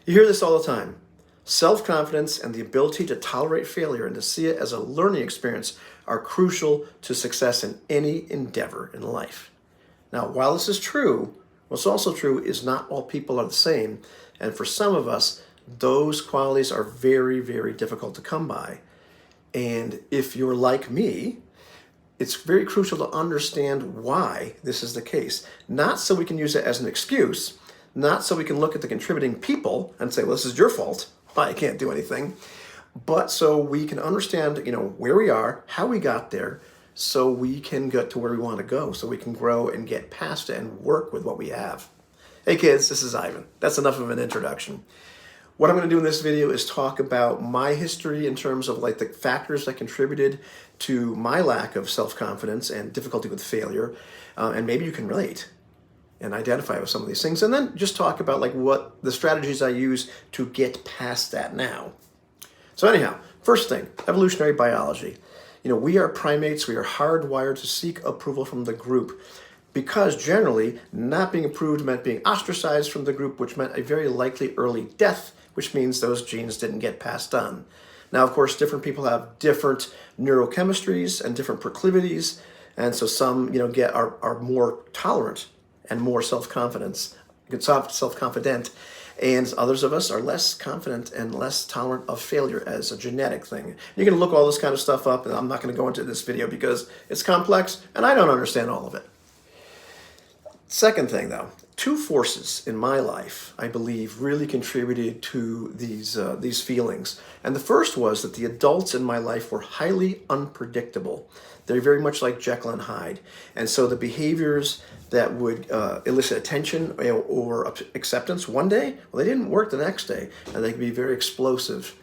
You hear this all the time. Self-confidence and the ability to tolerate failure and to see it as a learning experience are crucial to success in any endeavor in life. Now, while this is true, what's also true is not all people are the same. And for some of us, those qualities are very, very difficult to come by. And if you're like me, it's very crucial to understand why this is the case. Not so we can use it as an excuse, not so we can look at the contributing people and say, well, this is your fault, why I can't do anything, but so we can understand, where we are, how we got there, so we can get to where we want to go, so we can grow and get past it and work with what we have. Hey kids, this is Ivan. That's enough of an introduction. What I'm going to do in this video is talk about my history in terms of like the factors that contributed to my lack of self-confidence and difficulty with failure, and maybe you can relate and identify with some of these things, and then just talk about like what the strategies I use to get past that now. So anyhow, first thing, evolutionary biology. We are primates, we are hardwired to seek approval from the group because generally not being approved meant being ostracized from the group, which meant a very likely early death, which means those genes didn't get passed on. Now, of course, different people have different neurochemistries and different proclivities, and so some, are more tolerant and more self-confident, and others of us are less confident and less tolerant of failure as a genetic thing. You're going to look all this kind of stuff up, and I'm not going to go into this video because it's complex, and I don't understand all of it. Second thing, though, two forces in my life, I believe, really contributed to these feelings. And the first was that the adults in my life were highly unpredictable. They're very much like Jekyll and Hyde. And so the behaviors that would elicit attention or acceptance one day, well, they didn't work the next day, and they could be very explosive.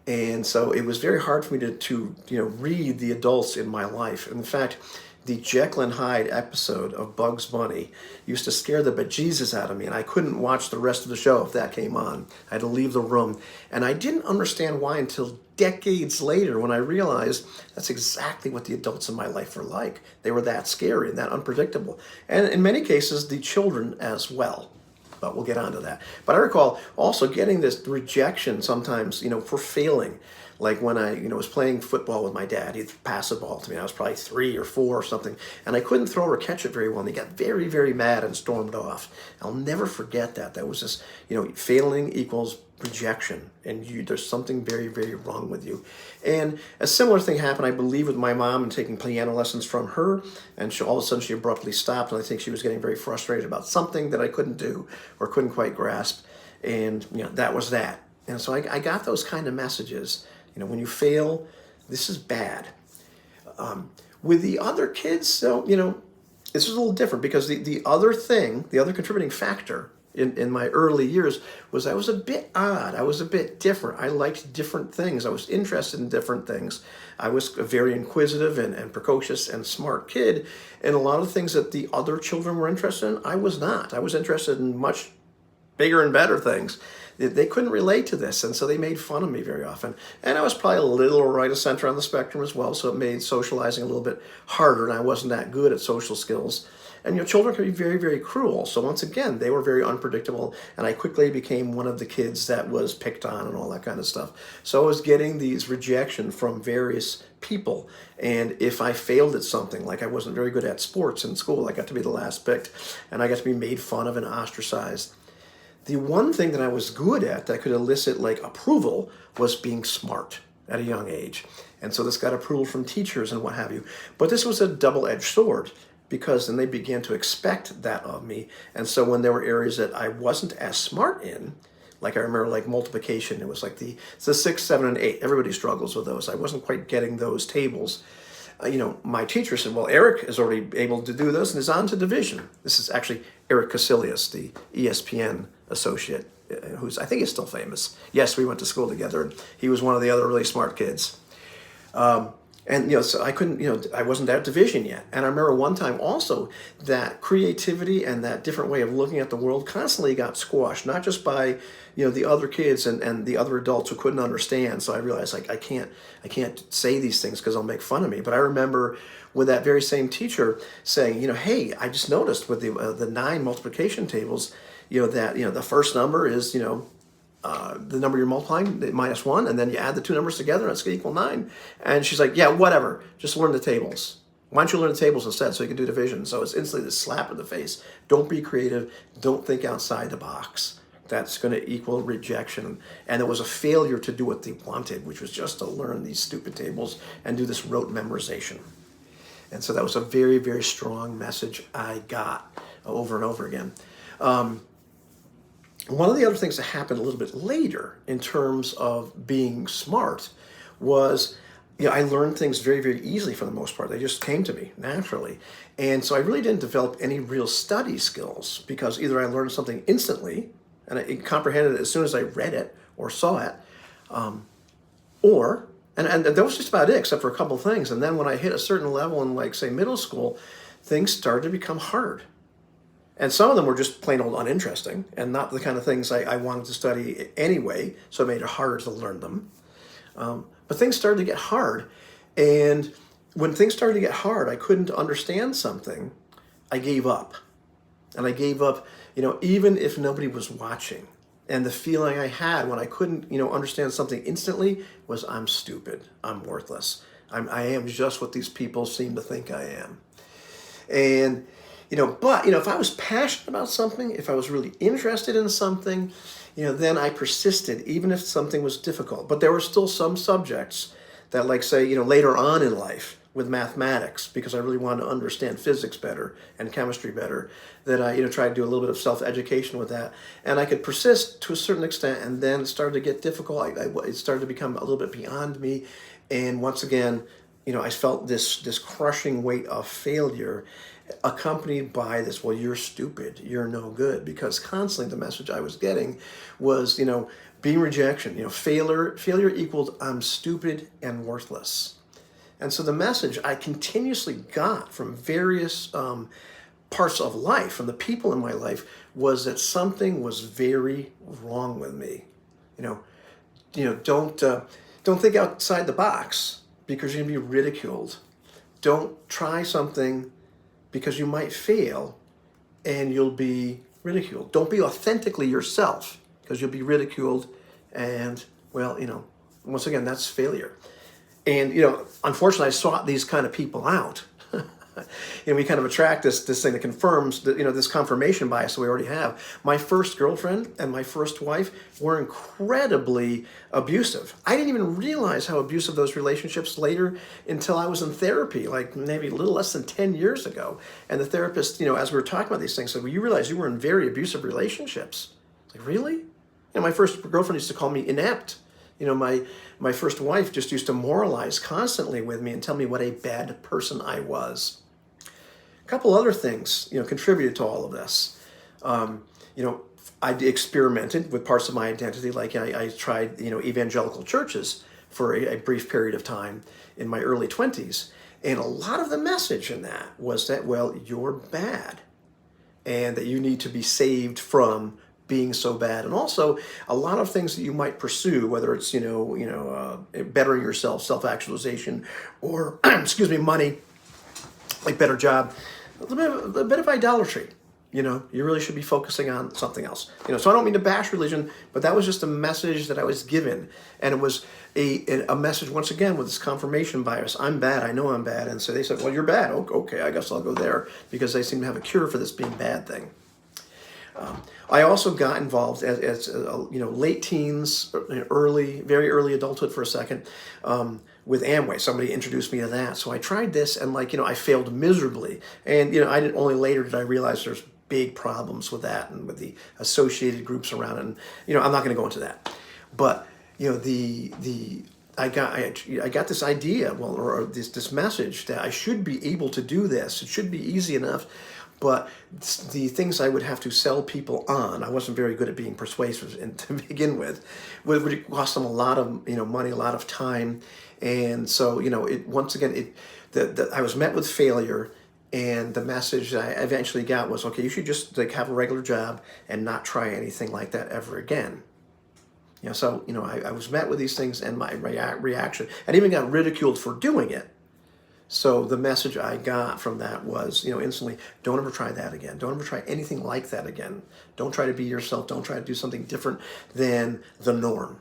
And so it was very hard for me to read the adults in my life. In fact, the Jekyll and Hyde episode of Bugs Bunny used to scare the bejesus out of me, and I couldn't watch the rest of the show if that came on. I had to leave the room. And I didn't understand why until decades later when I realized that's exactly what the adults in my life were like. They were that scary and that unpredictable. And in many cases, the children as well. But we'll get onto that. But I recall also getting this rejection sometimes, for failing. Like when I, was playing football with my dad, he'd pass the ball to me. I was probably 3 or 4 or something, and I couldn't throw or catch it very well. And he got very, very mad and stormed off. I'll never forget that. That was just, failing equals rejection, and there's something very, very wrong with you. And a similar thing happened, I believe, with my mom and taking piano lessons from her, and all of a sudden she abruptly stopped, and I think she was getting very frustrated about something that I couldn't do or couldn't quite grasp, and that was that. And so I got those kind of messages. When you fail, this is bad. With the other kids, so, this was a little different because the other contributing factor in my early years was I was a bit odd. I was a bit different. I liked different things. I was interested in different things. I was a very inquisitive and precocious and smart kid. And a lot of things that the other children were interested in, I was not. I was interested in much bigger and better things. They couldn't relate to this, and so they made fun of me very often. And I was probably a little right of center on the spectrum as well, so it made socializing a little bit harder, and I wasn't that good at social skills. And children can be very, very cruel. So once again, they were very unpredictable, and I quickly became one of the kids that was picked on and all that kind of stuff. So I was getting these rejection from various people, and if I failed at something, like I wasn't very good at sports in school, I got to be the last picked, and I got to be made fun of and ostracized. The one thing that I was good at that could elicit like approval was being smart at a young age. And so this got approval from teachers and what have you. But this was a double-edged sword because then they began to expect that of me. And so when there were areas that I wasn't as smart in, like I remember like multiplication, it was like the 6, 7, and 8. Everybody struggles with those. I wasn't quite getting those tables. My teacher said, well, Eric is already able to do this and is on to division. This is actually Eric Casilius, the ESPN associate, I think is still famous. Yes, we went to school together. He was one of the other really smart kids. So I couldn't, I wasn't at division yet. And I remember one time also that creativity and that different way of looking at the world constantly got squashed, not just by, the other kids and the other adults who couldn't understand. So I realized like I can't say these things because they'll make fun of me. But I remember with that very same teacher saying, hey, I just noticed with the 9 multiplication tables, that, the first number is, the number you're multiplying, minus 1, and then you add the two numbers together, and it's going to equal 9. And she's like, yeah, whatever. Just learn the tables. Why don't you learn the tables instead so you can do division? So it's instantly this slap in the face. Don't be creative. Don't think outside the box. That's going to equal rejection. And it was a failure to do what they wanted, which was just to learn these stupid tables and do this rote memorization. And so that was a very, very strong message I got over and over again. One of the other things that happened a little bit later in terms of being smart was, I learned things very, very easily for the most part. They just came to me naturally. And so I really didn't develop any real study skills because either I learned something instantly and I comprehended it as soon as I read it or saw it, and that was just about it, except for a couple of things. And then when I hit a certain level in, like, say, middle school, things started to become hard. And some of them were just plain old uninteresting and not the kind of things I wanted to study anyway, so it made it harder to learn them. But things started to get hard. And when things started to get hard, I couldn't understand something, I gave up. And I gave up, even if nobody was watching. And the feeling I had when I couldn't, understand something instantly was, I'm stupid, I'm worthless. I am just what these people seem to think I am. And, but, if I was passionate about something, if I was really interested in something, then I persisted, even if something was difficult. But there were still some subjects that, like, say, later on in life with mathematics, because I really wanted to understand physics better and chemistry better, that I, tried to do a little bit of self-education with that. And I could persist to a certain extent, and then it started to get difficult. It started to become a little bit beyond me. And once again, I felt this crushing weight of failure accompanied by this, well, you're stupid, you're no good, because constantly the message I was getting was, being rejection, failure equaled I'm stupid and worthless. And so the message I continuously got from various parts of life, from the people in my life, was that something was very wrong with me. Don't think outside the box because you're going to be ridiculed. Don't try something because you might fail and you'll be ridiculed. Don't be authentically yourself because you'll be ridiculed and, once again, that's failure. And, unfortunately, I sought these kind of people out. We kind of attract this thing that confirms that, this confirmation bias that we already have. My first girlfriend and my first wife were incredibly abusive. I didn't even realize how abusive those relationships later until I was in therapy, like maybe a little less than 10 years ago. And the therapist, as we were talking about these things, said, well, you realize you were in very abusive relationships. I was like, really? My first girlfriend used to call me inept. My first wife just used to moralize constantly with me and tell me what a bad person I was. A couple other things, contributed to all of this. I experimented with parts of my identity, like I tried, evangelical churches for a brief period of time in my early 20s. And a lot of the message in that was that, well, you're bad and that you need to be saved from being so bad. And also a lot of things that you might pursue, whether it's, bettering yourself, self-actualization, or, money, like better job, a bit of idolatry. You really should be focusing on something else. So I don't mean to bash religion, but that was just a message that I was given. And it was a message, once again, with this confirmation bias. I'm bad, I know I'm bad. And so they said, well, you're bad. Okay, I guess I'll go there, because they seem to have a cure for this being bad thing. I also got involved as late teens, very early adulthood for a second, with Amway. Somebody introduced me to that. So I tried this and I failed miserably. And, only later did I realize there's big problems with that and with the associated groups around it. And, I'm not going to go into that. But, I got this idea, or this message that I should be able to do this. It should be easy enough. But the things I would have to sell people on, I wasn't very good at being persuasive to begin with, would cost them a lot of money, a lot of time, and so I was met with failure, and the message that I eventually got was, okay, you should just have a regular job and not try anything like that ever again. I was met with these things, and my reaction, and even got ridiculed for doing it. So the message I got from that was, instantly, don't ever try that again. Don't ever try anything like that again. Don't try to be yourself. Don't try to do something different than the norm.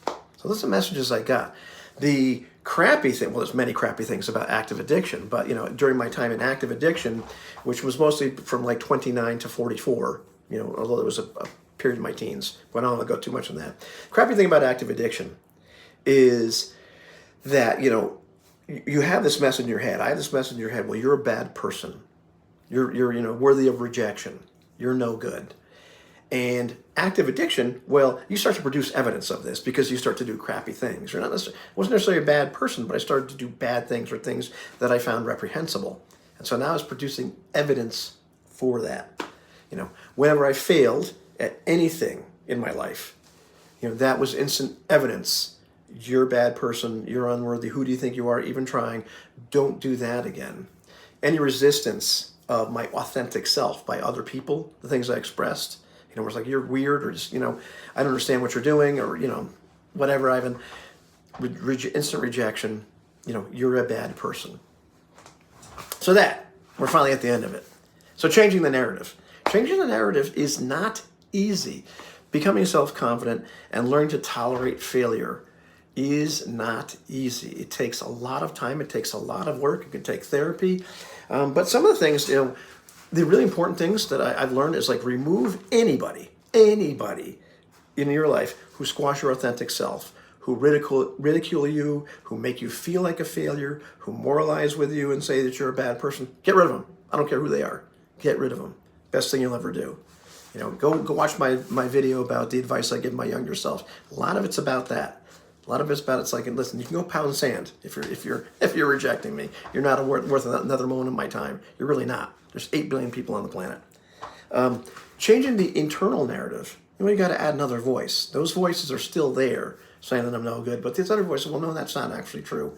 So those are the messages I got. The crappy thing, well, there's many crappy things about active addiction, but during my time in active addiction, which was mostly from like 29 to 44, although it was a period of my teens, but I don't want to go too much on that. Crappy thing about active addiction is that, you have this message in your head. I have this message in your head. Well, you're a bad person. You're worthy of rejection. You're no good. And active addiction, well, you start to produce evidence of this because you start to do crappy things. I wasn't necessarily a bad person, but I started to do bad things or things that I found reprehensible. And so now I was producing evidence for that. Whenever I failed at anything in my life, that was instant evidence. You're a bad person. You're unworthy. Who do you think you are even trying? Don't do that again. Any resistance of my authentic self by other people, the things I expressed, where it's like, you're weird, or just, I don't understand what you're doing, or, whatever, Ivan, instant rejection, you're a bad person. So we're finally at the end of it. So changing the narrative. Changing the narrative is not easy. Becoming self-confident and learning to tolerate failure is not easy. It takes a lot of time. It takes a lot of work. It can take therapy. But some of the things, the really important things that I've learned is like remove anybody in your life who squash your authentic self, who ridicule you, who make you feel like a failure, who moralize with you and say that you're a bad person. Get rid of them. I don't care who they are. Get rid of them. Best thing you'll ever do. Go watch my video about the advice I give my younger self. A lot of it's about that. A lot of it's about, it's like, listen, you can go pound sand if you're rejecting me. You're not worth another moment of my time. You're really not. There's 8 billion people on the planet. Changing the internal narrative, you got to add another voice. Those voices are still there, saying that I'm no good, but these other voices, well, no, that's not actually true.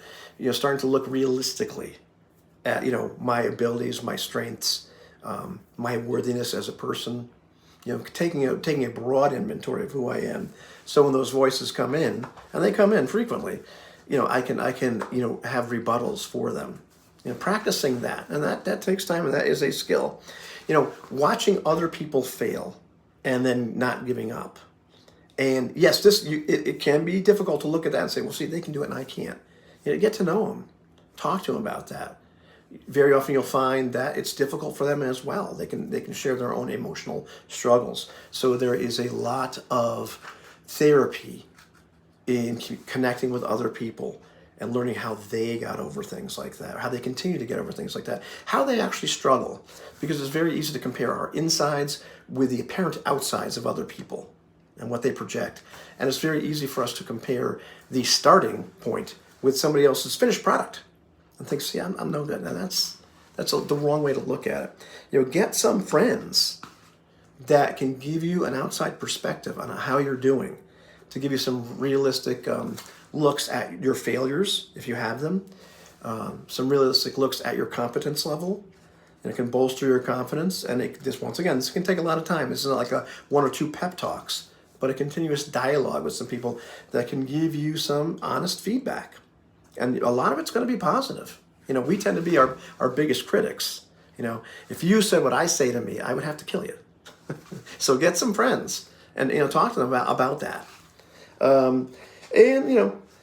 Starting to look realistically at, my abilities, my strengths, my worthiness as a person. Taking a broad inventory of who I am. So when those voices come in, and they come in frequently, I can have rebuttals for them. Practicing that, and that takes time, and that is a skill. Watching other people fail, and then not giving up. And yes, it can be difficult to look at that and say, well, see, they can do it and I can't. Get to know them, talk to them about that. Very often you'll find that it's difficult for them as well. They can share their own emotional struggles. So there is a lot of therapy in connecting with other people and learning how they got over things like that, or how they continue to get over things like that, how they actually struggle. Because it's very easy to compare our insides with the apparent outsides of other people and what they project. And it's very easy for us to compare the starting point with somebody else's finished product. And think, see, I'm no good. And that's the wrong way to look at it. Get some friends that can give you an outside perspective on how you're doing, to give you some realistic looks at your failures, if you have them, some realistic looks at your competence level, and it can bolster your confidence. And this can take a lot of time. This is not like a 1 or 2 pep talks, but a continuous dialogue with some people that can give you some honest feedback. And a lot of it's going to be positive. We tend to be our biggest critics. If you said what I say to me, I would have to kill you. So get some friends and, talk to them about that. And,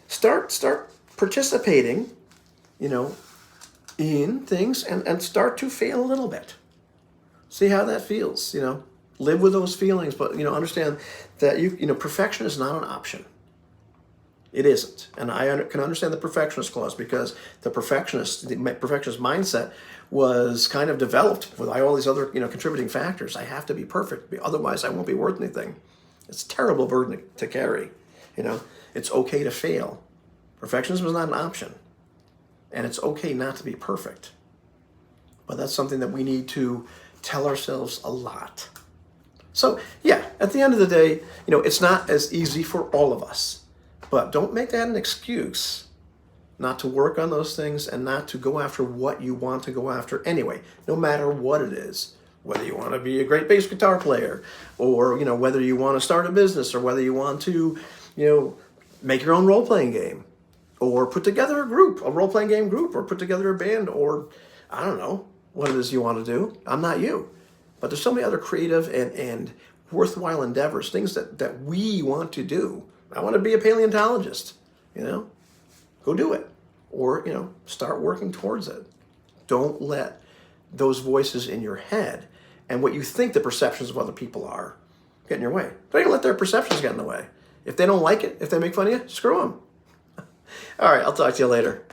start participating, in things and start to fail a little bit. See how that feels, live with those feelings, but, understand that perfection is not an option. It isn't. And I can understand the perfectionist clause, because the perfectionist mindset was kind of developed with all these other, contributing factors. I have to be perfect, otherwise I won't be worth anything. It's a terrible burden to carry. It's okay to fail. Perfectionism is not an option. And it's okay not to be perfect. But that's something that we need to tell ourselves a lot. So, yeah, at the end of the day, it's not as easy for all of us. But don't make that an excuse not to work on those things and not to go after what you want to go after anyway, no matter what it is. Whether you want to be a great bass guitar player, or, whether you want to start a business, or whether you want to, make your own role-playing game. or put together a group, a role-playing game group, or put together a band, or I don't know what it is you want to do. I'm not you. But there's so many other creative and worthwhile endeavors, things that we want to do. I want to be a paleontologist, go do it. Or, start working towards it. Don't let those voices in your head and what you think the perceptions of other people are get in your way. Don't even let their perceptions get in the way. If they don't like it, if they make fun of you, screw them. All right, I'll talk to you later.